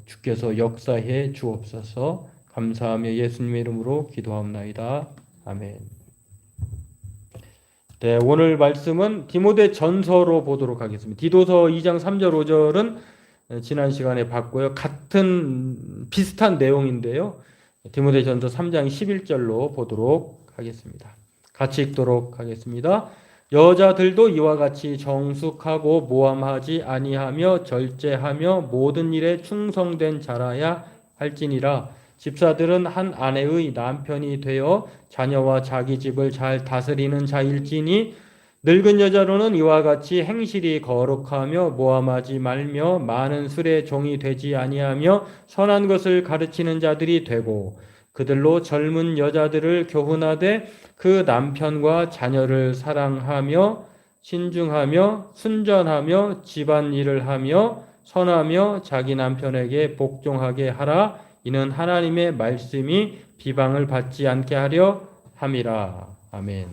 주께서 역사해 주옵소서. 감사하며 예수님의 이름으로 기도하옵나이다. 아멘. 네, 오늘 말씀은 디모데 전서로 보도록 하겠습니다. 디도서 2장 3절 5절은 지난 시간에 봤고요. 같은 비슷한 내용인데요. 디모데 전서 3장 11절로 보도록 하겠습니다. 같이 읽도록 하겠습니다. 여자들도 이와 같이 정숙하고 모함하지 아니하며 절제하며 모든 일에 충성된 자라야 할지니라. 집사들은 한 아내의 남편이 되어 자녀와 자기 집을 잘 다스리는 자일지니 늙은 여자로는 이와 같이 행실이 거룩하며 모함하지 말며 많은 술의 종이 되지 아니하며 선한 것을 가르치는 자들이 되고 그들로 젊은 여자들을 교훈하되 그 남편과 자녀를 사랑하며 신중하며 순전하며 집안일을 하며 선하며 자기 남편에게 복종하게 하라. 이는 하나님의 말씀이 비방을 받지 않게 하려 함이라. 아멘.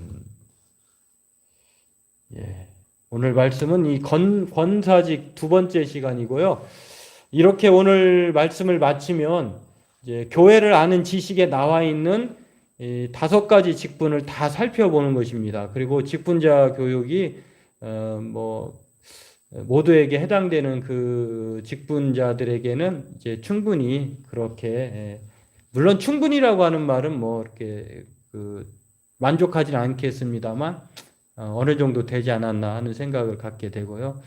예. 오늘 말씀은 이 권사직 두 번째 시간이고요. 이렇게 오늘 말씀을 마치면 이제 교회를 아는 지식에 나와 있는 이 5가지 직분을 다 살펴보는 것입니다. 그리고 직분자 교육이 모두에게 해당되는 그 직분자들에게는 이제 충분히 그렇게 물론 충분히라고 하는 말은 뭐 이렇게 만족하지는 않겠습니다만 어느 정도 되지 않았나 하는 생각을 갖게 되고요.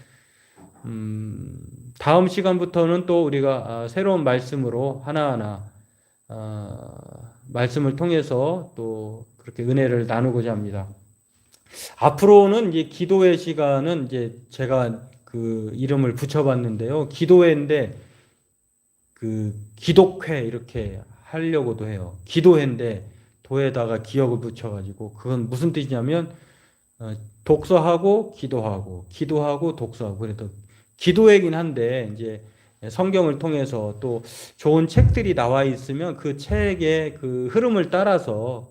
다음 시간부터는 또 우리가 새로운 말씀으로 하나하나 말씀을 통해서 또 그렇게 은혜를 나누고자 합니다. 앞으로는 이제 기도회 시간은 이제 제가 그 이름을 붙여봤는데요. 기도회인데 그 기독회 이렇게 하려고도 해요. 기도회인데 도에다가 기억을 붙여가지고 그건 무슨 뜻이냐면 독서하고 기도하고 기도하고 독서하고 그래도 기도회긴 한데 이제 성경을 통해서 또 좋은 책들이 나와 있으면 그 책의 그 흐름을 따라서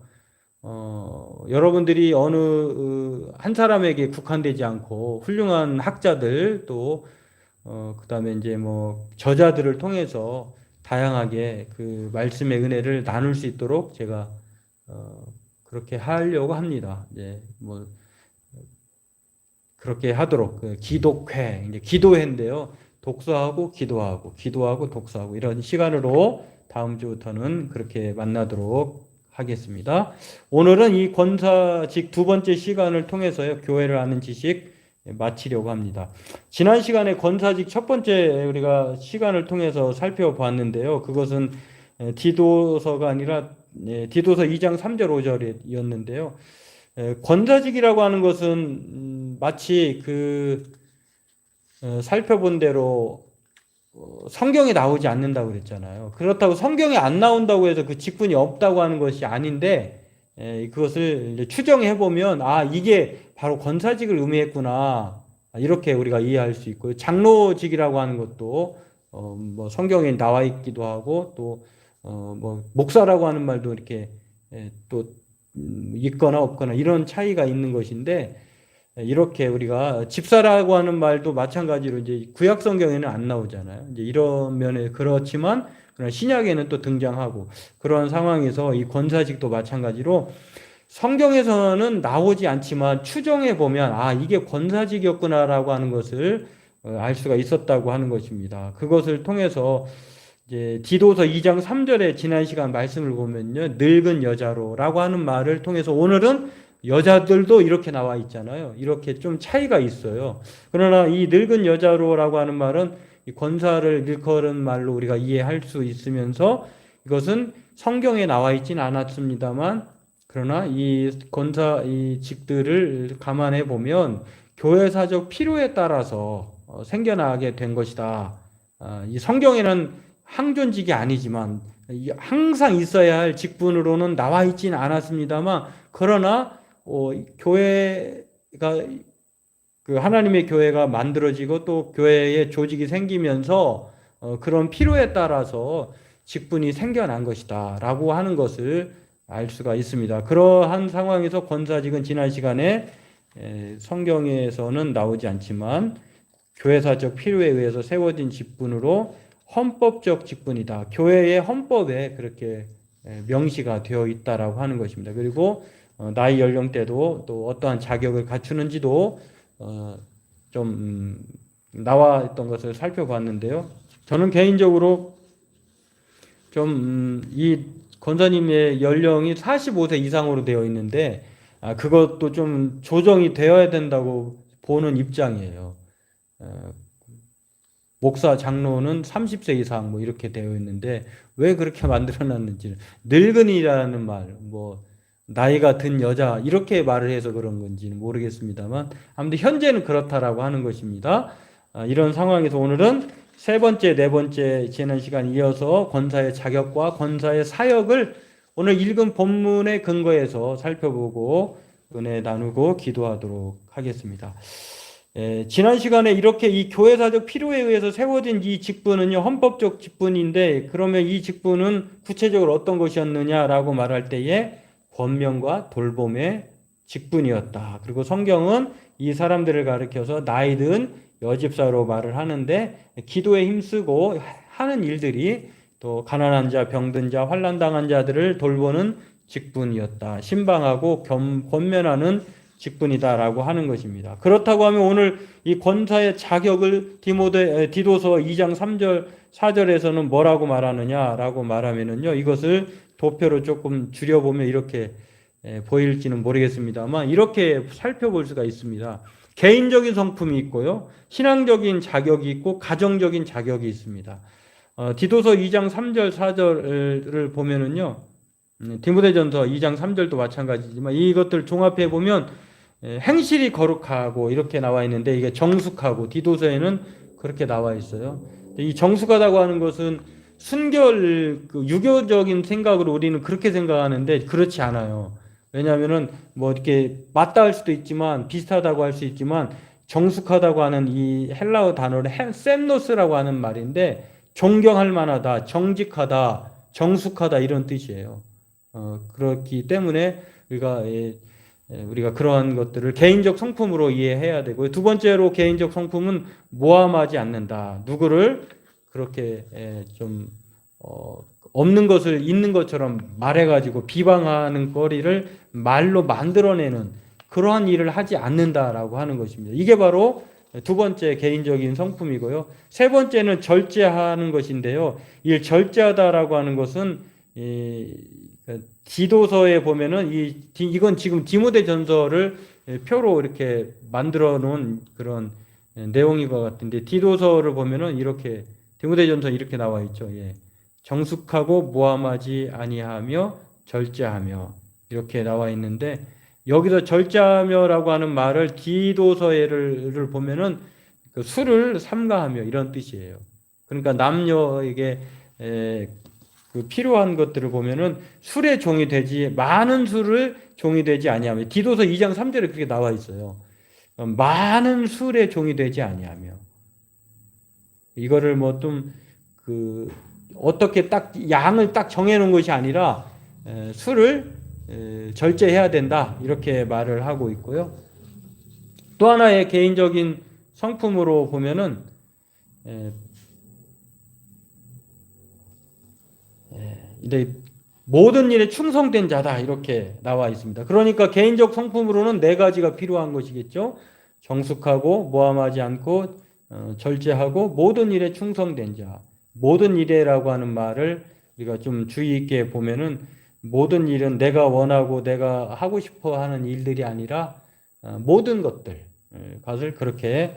여러분들이 어느 한 사람에게 국한되지 않고 훌륭한 학자들 또 그다음에 이제 뭐 저자들을 통해서 다양하게 그 말씀의 은혜를 나눌 수 있도록 제가 그렇게 하려고 합니다. 이제 뭐 그렇게 하도록 기독회 이제 기도회인데요. 독서하고 기도하고 기도하고 독서하고 이런 시간으로 다음 주부터는 그렇게 만나도록 하겠습니다. 오늘은 이 권사직 두 번째 시간을 통해서요. 교회를 아는 지식 마치려고 합니다. 지난 시간에 권사직 첫 번째 우리가 시간을 통해서 살펴봤는데요. 그것은 디도서가 아니라 디도서 2장 3절 5절이었는데요. 권사직이라고 하는 것은 마치 살펴본 대로 성경에 나오지 않는다고 그랬잖아요. 그렇다고 성경에 안 나온다고 해서 그 직분이 없다고 하는 것이 아닌데 그것을 이제 추정해 보면 이게 바로 권사직을 의미했구나 이렇게 우리가 이해할 수 있고요. 장로직이라고 하는 것도 뭐 성경에 나와 있기도 하고 또 뭐 목사라고 하는 말도 이렇게 또 있거나 없거나 이런 차이가 있는 것인데 이렇게 우리가 집사라고 하는 말도 마찬가지로 이제 구약 성경에는 안 나오잖아요. 이제 이런 면에 그렇지만 그런 신약에는 또 등장하고 그런 상황에서 이 권사직도 마찬가지로 성경에서는 나오지 않지만 추정해 보면 이게 권사직이었구나라고 하는 것을 알 수가 있었다고 하는 것입니다. 그것을 통해서 이제 디도서 2장 3절에 지난 시간 말씀을 보면요. 늙은 여자로라고 하는 말을 통해서 오늘은 여자들도 이렇게 나와 있잖아요. 이렇게 좀 차이가 있어요. 그러나 이 늙은 여자로라고 하는 말은 이 권사를 일컬은 말로 우리가 이해할 수 있으면서 이것은 성경에 나와 있지는 않았습니다만 그러나 이 직들을 감안해 보면 교회사적 필요에 따라서 생겨나게 된 것이다. 이 성경에는 항존직이 아니지만 항상 있어야 할 직분으로는 나와 있지는 않았습니다만 그러나 교회가 하나님의 교회가 만들어지고 또 교회의 조직이 생기면서 그런 필요에 따라서 직분이 생겨난 것이다 라고 하는 것을 알 수가 있습니다. 그러한 상황에서 권사직은 지난 시간에 성경에서는 나오지 않지만 교회사적 필요에 의해서 세워진 직분으로 헌법적 직분이다. 교회의 헌법에 그렇게 명시가 되어 있다라고 하는 것입니다. 그리고 나이 연령대도 또 어떠한 자격을 갖추는지도 좀 나와 있던 것을 살펴봤는데요. 저는 개인적으로 좀 이 권사님의 연령이 45세 이상으로 되어 있는데 그것도 좀 조정이 되어야 된다고 보는 입장이에요. 목사 장로는 30세 이상 뭐 이렇게 되어 있는데 왜 그렇게 만들어 놨는지 늙은이라는 말, 뭐 나이가 든 여자 이렇게 말을 해서 그런 건지는 모르겠습니다만 아무튼 현재는 그렇다라고 하는 것입니다. 이런 상황에서 오늘은 세 번째, 네 번째 지난 시간 이어서 권사의 자격과 권사의 사역을 오늘 읽은 본문의 근거에서 살펴보고 은혜 나누고 기도하도록 하겠습니다. 지난 시간에 이렇게 이 교회사적 필요에 의해서 세워진 이 직분은요, 헌법적 직분인데, 그러면 이 직분은 구체적으로 어떤 것이었느냐라고 말할 때에 권면과 돌봄의 직분이었다. 그리고 성경은 이 사람들을 가리켜서 나이든 여집사로 말을 하는데, 기도에 힘쓰고 하는 일들이 또 가난한 자, 병든 자, 환난당한 자들을 돌보는 직분이었다. 신방하고 권면하는 직분이다라고 하는 것입니다. 그렇다고 하면 오늘 이 권사의 자격을 디도서 2장 3절 4절에서는 뭐라고 말하느냐라고 말하면은요, 이것을 도표로 조금 줄여보면 이렇게 보일지는 모르겠습니다만 이렇게 살펴볼 수가 있습니다. 개인적인 성품이 있고요, 신앙적인 자격이 있고 가정적인 자격이 있습니다. 디도서 2장 3절 4절을 보면은요, 디모데전서 2장 3절도 마찬가지지만 이것들 종합해 보면 행실이 거룩하고 이렇게 나와 있는데 이게 정숙하고 디도서에는 그렇게 나와 있어요. 이 정숙하다고 하는 것은 순결, 유교적인 생각으로 우리는 그렇게 생각하는데 그렇지 않아요. 왜냐하면은 뭐 이렇게 맞다 할 수도 있지만 비슷하다고 할 수 있지만 정숙하다고 하는 이 헬라어 단어를 셈노스라고 하는 말인데 존경할 만하다, 정직하다, 정숙하다 이런 뜻이에요. 그렇기 때문에 우리가 그러한 것들을 개인적 성품으로 이해해야 되고, 두 번째로 개인적 성품은 모함하지 않는다. 누구를 그렇게 좀 없는 것을 있는 것처럼 말해가지고 비방하는 거리를 말로 만들어내는 그러한 일을 하지 않는다라고 하는 것입니다. 이게 바로 두 번째 개인적인 성품이고요. 세 번째는 절제하는 것인데요. 이 절제하다라고 하는 것은 디도서에 보면은 이건 지금 디모데전서를 표로 이렇게 만들어 놓은 그런 내용인 것 같은데, 디도서를 보면은 이렇게 디모데전서 이렇게 나와 있죠. 정숙하고 모함하지 아니하며 절제하며 이렇게 나와 있는데, 여기서 절제하며라고 하는 말을 디도서를 보면은 그 술을 삼가하며 이런 뜻이에요. 그러니까 남녀에게 그 필요한 것들을 보면은 술의 종이 되지, 많은 술을 종이 되지 아니하며, 디도서 2장 3절에 그렇게 나와 있어요. 많은 술의 종이 되지 아니하며, 이거를 뭐 좀 어떻게 딱 양을 딱 정해놓은 것이 아니라 술을 절제해야 된다 이렇게 말을 하고 있고요. 또 하나의 개인적인 성품으로 보면은 모든 일에 충성된 자다 이렇게 나와 있습니다. 그러니까 개인적 성품으로는 네 가지가 필요한 것이겠죠. 정숙하고 모함하지 않고 절제하고 모든 일에 충성된 자. 모든 일에라고 하는 말을 우리가 좀 주의 있게 보면은 모든 일은 내가 원하고 내가 하고 싶어 하는 일들이 아니라 모든 것을 그렇게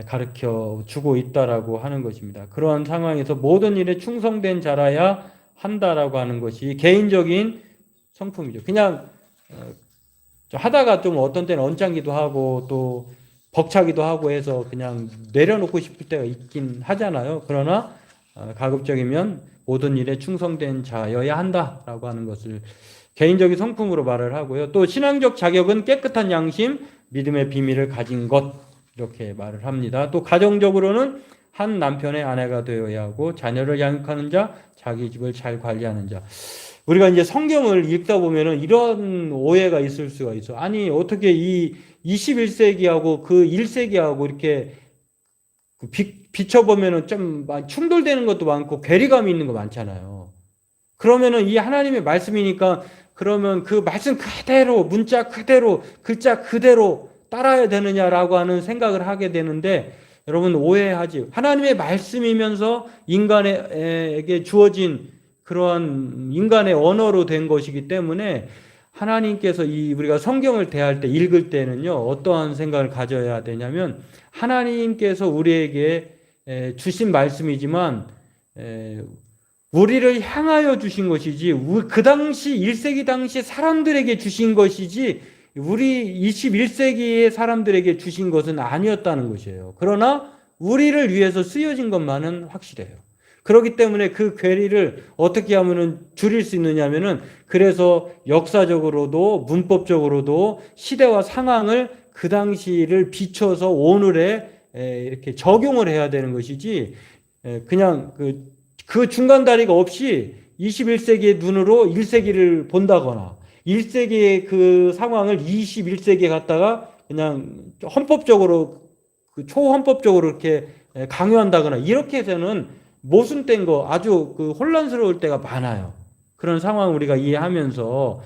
가르쳐 주고 있다라고 하는 것입니다. 그러한 상황에서 모든 일에 충성된 자라야 한다라고 하는 것이 개인적인 성품이죠. 그냥 하다가 좀 어떤 때는 언짢기도 하고 또 벅차기도 하고 해서 그냥 내려놓고 싶을 때가 있긴 하잖아요. 그러나 가급적이면 모든 일에 충성된 자여야 한다라고 하는 것을 개인적인 성품으로 말을 하고요. 또 신앙적 자격은 깨끗한 양심, 믿음의 비밀을 가진 것 이렇게 말을 합니다. 또 가정적으로는 한 남편의 아내가 되어야 하고 자녀를 양육하는 자, 자기 집을 잘 관리하는 자. 우리가 이제 성경을 읽다 보면은 이런 오해가 있을 수가 있어. 아니 어떻게 이 21세기하고 그 1세기하고 이렇게 비춰보면은 좀 충돌되는 것도 많고 괴리감이 있는 거 많잖아요. 그러면은 이 하나님의 말씀이니까 그러면 그 말씀 그대로 문자 그대로 글자 그대로 따라야 되느냐라고 하는 생각을 하게 되는데 여러분 오해하지. 하나님의 말씀이면서 인간에게 주어진 그러한 인간의 언어로 된 것이기 때문에 하나님께서 우리가 성경을 대할 때 읽을 때는요 어떠한 생각을 가져야 되냐면 하나님께서 우리에게 주신 말씀이지만 우리를 향하여 주신 것이지 그 당시 1세기 당시 사람들에게 주신 것이지 우리 21세기의 사람들에게 주신 것은 아니었다는 것이에요. 그러나 우리를 위해서 쓰여진 것만은 확실해요. 그렇기 때문에 그 괴리를 어떻게 하면 줄일 수 있느냐면은 그래서 역사적으로도 문법적으로도 시대와 상황을 그 당시를 비춰서 오늘에 이렇게 적용을 해야 되는 것이지 그냥 그 중간 다리가 없이 21세기의 눈으로 1세기를 본다거나 1세기의 그 상황을 21세기에 갖다가 그냥 헌법적으로 초헌법적으로 이렇게 강요한다거나 이렇게 해서는 모순된 거 아주 혼란스러울 때가 많아요. 그런 상황을 우리가 이해하면서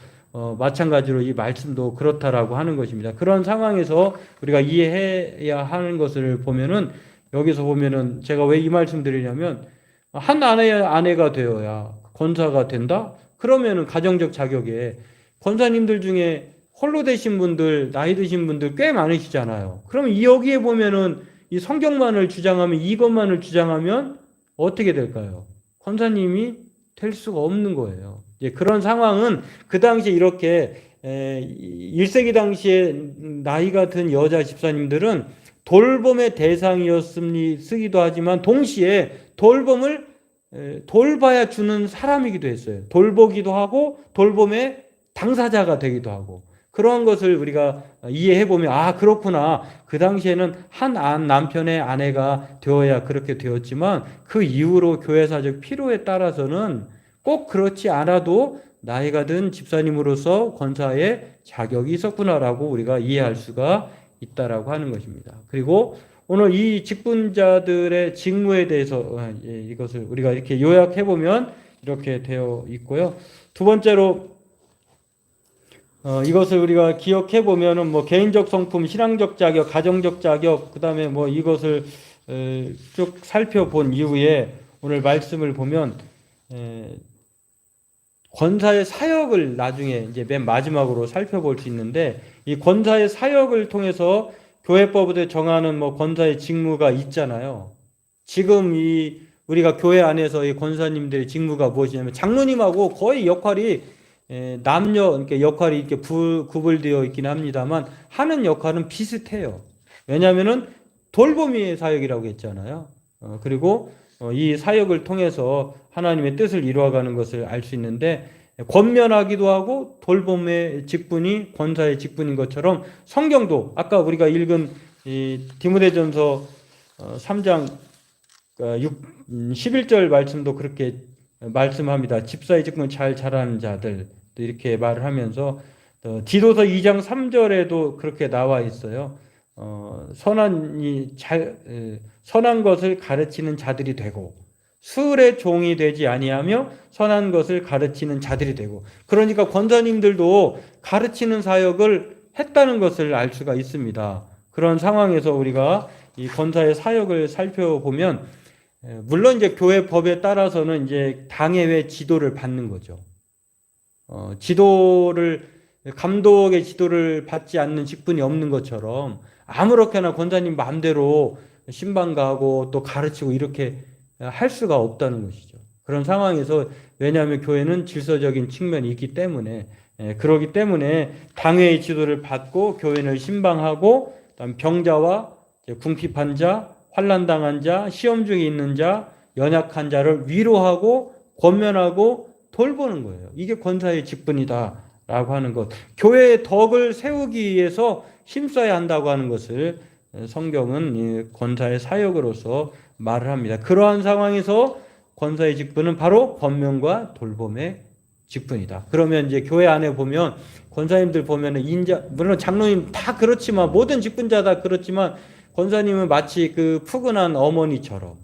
마찬가지로 이 말씀도 그렇다라고 하는 것입니다. 그런 상황에서 우리가 이해해야 하는 것을 보면은 여기서 보면은 제가 왜 이 말씀 드리냐면 한 아내가 되어야 권사가 된다? 그러면은 가정적 자격에 권사님들 중에 홀로 되신 분들, 나이 드신 분들 꽤 많으시잖아요. 그럼 여기에 보면은 이 성경만을 주장하면 이것만을 주장하면 어떻게 될까요? 권사님이 될 수가 없는 거예요. 그런 상황은 그 당시에 이렇게 1세기 당시에 나이가 든 여자 집사님들은 돌봄의 대상이었으니 쓰기도 하지만 동시에 돌봄을 돌봐야 주는 사람이기도 했어요. 돌보기도 하고 돌봄의 당사자가 되기도 하고 그런 것을 우리가 이해해 보면 아 그렇구나. 그 당시에는 한 남편의 아내가 되어야 그렇게 되었지만 그 이후로 교회사적 필요에 따라서는 꼭 그렇지 않아도 나이가 든 집사님으로서 권사의 자격이 있었구나라고 우리가 이해할 수가 있다라고 하는 것입니다. 그리고 오늘 이 직분자들의 직무에 대해서 이것을 우리가 이렇게 요약해 보면 이렇게 되어 있고요. 두 번째로 이것을 우리가 기억해 보면은 뭐 개인적 성품, 신앙적 자격, 가정적 자격, 그다음에 뭐 이것을 쭉 살펴본 이후에 오늘 말씀을 보면 권사의 사역을 나중에 이제 맨 마지막으로 살펴볼 수 있는데 이 권사의 사역을 통해서 교회법에 정하는 뭐 권사의 직무가 있잖아요. 지금 우리가 교회 안에서 이 권사님들의 직무가 무엇이냐면 장로님하고 거의 역할이 남녀 그러니까 역할이 이렇게 구분되어 있긴 합니다만 하는 역할은 비슷해요. 왜냐하면은 돌보미의 사역이라고 했잖아요. 그리고 이 사역을 통해서 하나님의 뜻을 이루어가는 것을 알 수 있는데 권면하기도 하고 돌봄의 직분이 권사의 직분인 것처럼 성경도 아까 우리가 읽은 이 디모데전서 3장 11절 말씀도 그렇게 말씀합니다. 집사의 직분 잘 잘하는 자들 이렇게 말을 하면서 디도서 2장 3절에도 그렇게 나와 있어요. 선한 것을 가르치는 자들이 되고 수울의 종이 되지 아니하며 선한 것을 가르치는 자들이 되고 그러니까 권사님들도 가르치는 사역을 했다는 것을 알 수가 있습니다. 그런 상황에서 우리가 이 권사의 사역을 살펴보면 물론 이제 교회 법에 따라서는 이제 당회의 지도를 받는 거죠. 감독의 지도를 받지 않는 직분이 없는 것처럼 아무렇게나 권사님 마음대로 신방 가고 또 가르치고 이렇게 할 수가 없다는 것이죠. 그런 상황에서 왜냐하면 교회는 질서적인 측면이 있기 때문에 그러기 때문에 당회의 지도를 받고 교회를 신방하고 병자와 궁핍한 자, 환난당한 자, 시험 중에 있는 자, 연약한 자를 위로하고 권면하고 돌보는 거예요. 이게 권사의 직분이다라고 하는 것. 교회의 덕을 세우기 위해서 힘써야 한다고 하는 것을 성경은 권사의 사역으로서 말을 합니다. 그러한 상황에서 권사의 직분은 바로 권면과 돌봄의 직분이다. 그러면 이제 교회 안에 보면 권사님들 보면은 물론 장로님 다 그렇지만 모든 직분자 다 그렇지만 권사님은 마치 그 푸근한 어머니처럼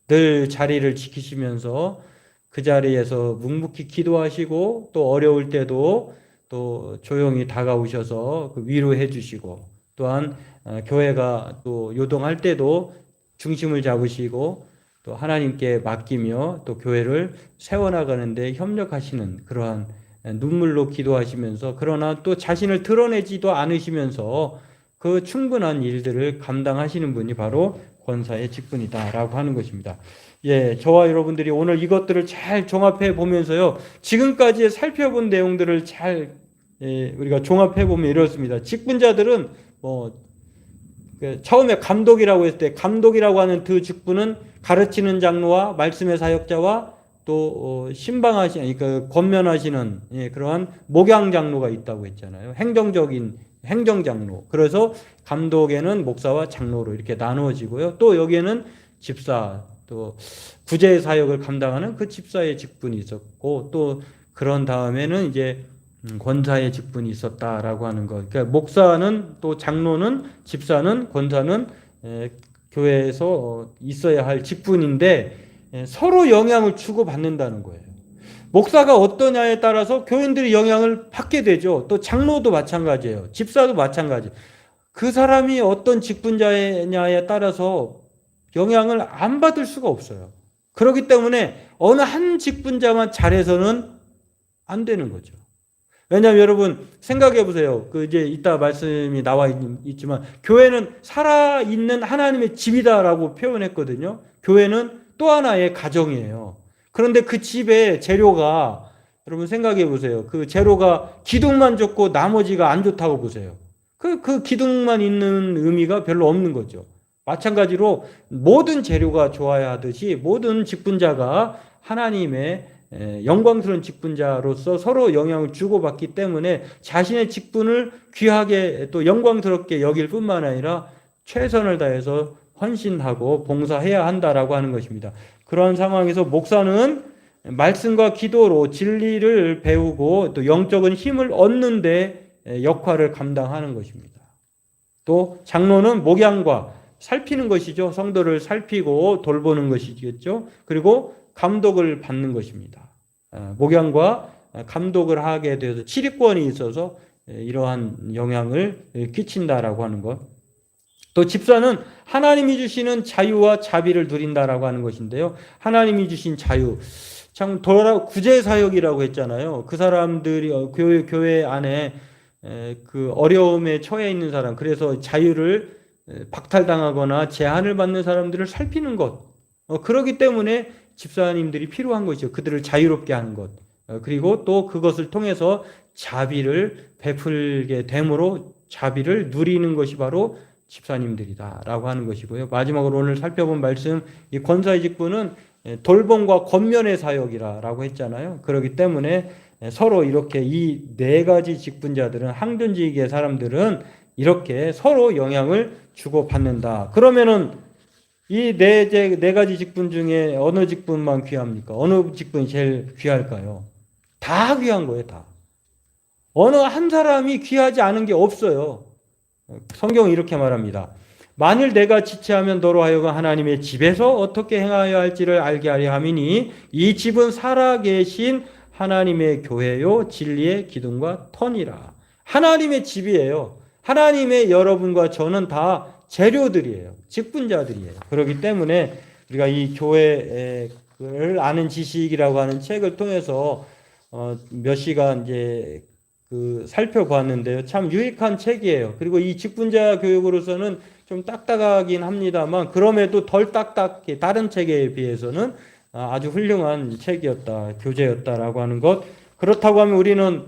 늘 자리를 지키시면서 그 자리에서 묵묵히 기도하시고 또 어려울 때도 또 조용히 다가오셔서 그 위로해 주시고 또한 교회가 또 요동할 때도 중심을 잡으시고 또 하나님께 맡기며 또 교회를 세워나가는데 협력하시는 그러한 눈물로 기도하시면서 그러나 또 자신을 드러내지도 않으시면서 그 충분한 일들을 감당하시는 분이 바로 권사의 직분이다라고 하는 것입니다. 예, 저와 여러분들이 오늘 이것들을 잘 종합해 보면서요, 지금까지 살펴본 내용들을 잘 우리가 종합해 보면 이렇습니다. 직분자들은 처음에 감독이라고 했을 때 감독이라고 하는 그 직분은 가르치는 장로와 말씀의 사역자와 또 신방하시는 그러니까 권면하시는 그러한 목양 장로가 있다고 했잖아요. 행정적인 행정 장로. 그래서 감독에는 목사와 장로로 이렇게 나누어지고요. 또 여기에는 집사 또 구제 사역을 감당하는 그 집사의 직분이 있었고 또 그런 다음에는 이제 권사의 직분이 있었다라고 하는 것. 그러니까 목사는 또 장로는 집사는 권사는 교회에서 있어야 할 직분인데 서로 영향을 주고 받는다는 거예요. 목사가 어떠냐에 따라서 교인들이 영향을 받게 되죠. 또 장로도 마찬가지예요. 집사도 마찬가지. 그 사람이 어떤 직분자냐에 따라서 영향을 안 받을 수가 없어요. 그렇기 때문에 어느 한 직분자만 잘해서는 안 되는 거죠. 왜냐하면 여러분 생각해 보세요. 그 이제 이따 말씀이 나와 있지만 교회는 살아있는 하나님의 집이다라고 표현했거든요. 교회는 또 하나의 가정이에요. 그런데 그 집의 재료가 여러분 생각해 보세요. 그 재료가 기둥만 좋고 나머지가 안 좋다고 보세요. 그 기둥만 있는 의미가 별로 없는 거죠. 마찬가지로 모든 재료가 좋아야 하듯이 모든 직분자가 하나님의 영광스러운 직분자로서 서로 영향을 주고받기 때문에 자신의 직분을 귀하게 또 영광스럽게 여길 뿐만 아니라 최선을 다해서 헌신하고 봉사해야 한다라고 하는 것입니다. 그러한 상황에서 목사는 말씀과 기도로 진리를 배우고 또 영적인 힘을 얻는 데 역할을 감당하는 것입니다. 또 장로는 목양과 살피는 것이죠. 성도를 살피고 돌보는 것이겠죠. 그리고 감독을 받는 것입니다. 목양과 감독을 하게 되어서 치리권이 있어서 이러한 영향을 끼친다라고 하는 것. 또 집사는 하나님이 주시는 자유와 자비를 누린다라고 하는 것인데요. 하나님이 주신 자유. 참 구제 사역이라고 했잖아요. 그 사람들이 교회 안에 그 어려움에 처해 있는 사람, 그래서 자유를 박탈당하거나 제한을 받는 사람들을 살피는 것. 그렇기 때문에 집사님들이 필요한 것이죠. 그들을 자유롭게 하는 것. 그리고 또 그것을 통해서 자비를 베풀게 됨으로 자비를 누리는 것이 바로 집사님들이다라고 하는 것이고요. 마지막으로 오늘 살펴본 말씀, 이 권사의 직분은 돌봄과 권면의 사역이라고 했잖아요. 그렇기 때문에 서로 이렇게 이 네 가지 직분자들은 항존직의 사람들은 이렇게 서로 영향을 주고받는다. 그러면은 이 네 가지 직분 중에 어느 직분만 귀합니까? 어느 직분이 제일 귀할까요? 다 귀한 거예요, 다. 어느 한 사람이 귀하지 않은 게 없어요. 성경은 이렇게 말합니다. 만일 내가 지체하면 너로 하여금 하나님의 집에서 어떻게 행하여야 할지를 알게 하려 함이니 이 집은 살아계신 하나님의 교회요 진리의 기둥과 터니라. 하나님의 집이에요. 하나님의 여러분과 저는 다 재료들이에요. 직분자들이에요. 그렇기 때문에 우리가 이 교회를 아는 지식이라고 하는 책을 통해서 몇 시간 이제 살펴보았는데요. 참 유익한 책이에요. 그리고 이 직분자 교육으로서는 좀 딱딱하긴 합니다만 그럼에도 덜 딱딱해 다른 책에 비해서는 아주 훌륭한 책이었다, 교재였다라고 하는 것. 그렇다고 하면 우리는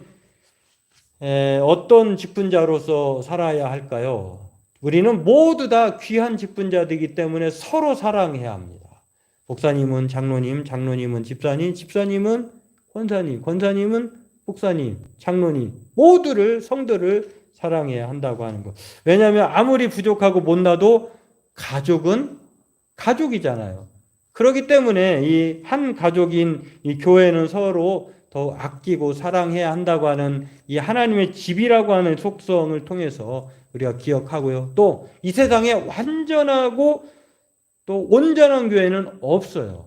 어떤 직분자로서 살아야 할까요? 우리는 모두 다 귀한 직분자들이기 때문에 서로 사랑해야 합니다. 목사님은 장로님, 장로님은 집사님, 집사님은 권사님, 권사님은 목사님, 장로님 모두를 성도를 사랑해야 한다고 하는 것. 왜냐하면 아무리 부족하고 못나도 가족은 가족이잖아요. 그렇기 때문에 이 한 가족인 이 교회는 서로 더 아끼고 사랑해야 한다고 하는 이 하나님의 집이라고 하는 속성을 통해서 우리가 기억하고요. 또 이 세상에 완전하고 또 온전한 교회는 없어요.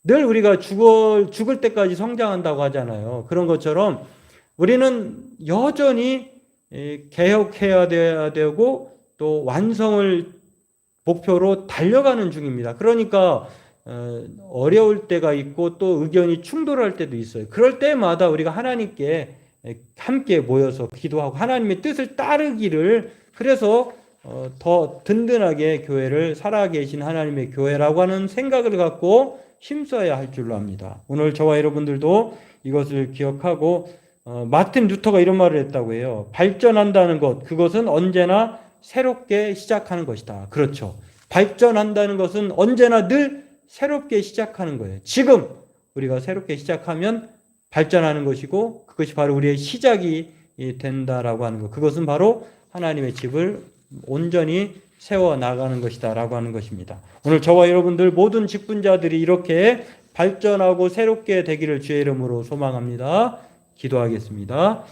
늘 우리가 죽을 때까지 성장한다고 하잖아요. 그런 것처럼 우리는 여전히 개혁해야 되고 또 완성을 목표로 달려가는 중입니다. 그러니까 어려울 때가 있고 또 의견이 충돌할 때도 있어요. 그럴 때마다 우리가 하나님께 함께 모여서 기도하고 하나님의 뜻을 따르기를, 그래서 더 든든하게 교회를 살아계신 하나님의 교회라고 하는 생각을 갖고 힘써야 할 줄로 압니다. 오늘 저와 여러분들도 이것을 기억하고 마틴 루터가 이런 말을 했다고 해요. 발전한다는 것, 그것은 언제나 새롭게 시작하는 것이다. 그렇죠. 발전한다는 것은 언제나 늘 새롭게 시작하는 거예요. 지금 우리가 새롭게 시작하면 발전하는 것이고 그것이 바로 우리의 시작이 된다라고 하는 것. 그것은 바로 하나님의 집을 온전히 세워 나가는 것이다 라고 하는 것입니다. 오늘 저와 여러분들 모든 직분자들이 이렇게 발전하고 새롭게 되기를 주의 이름으로 소망합니다. 기도하겠습니다.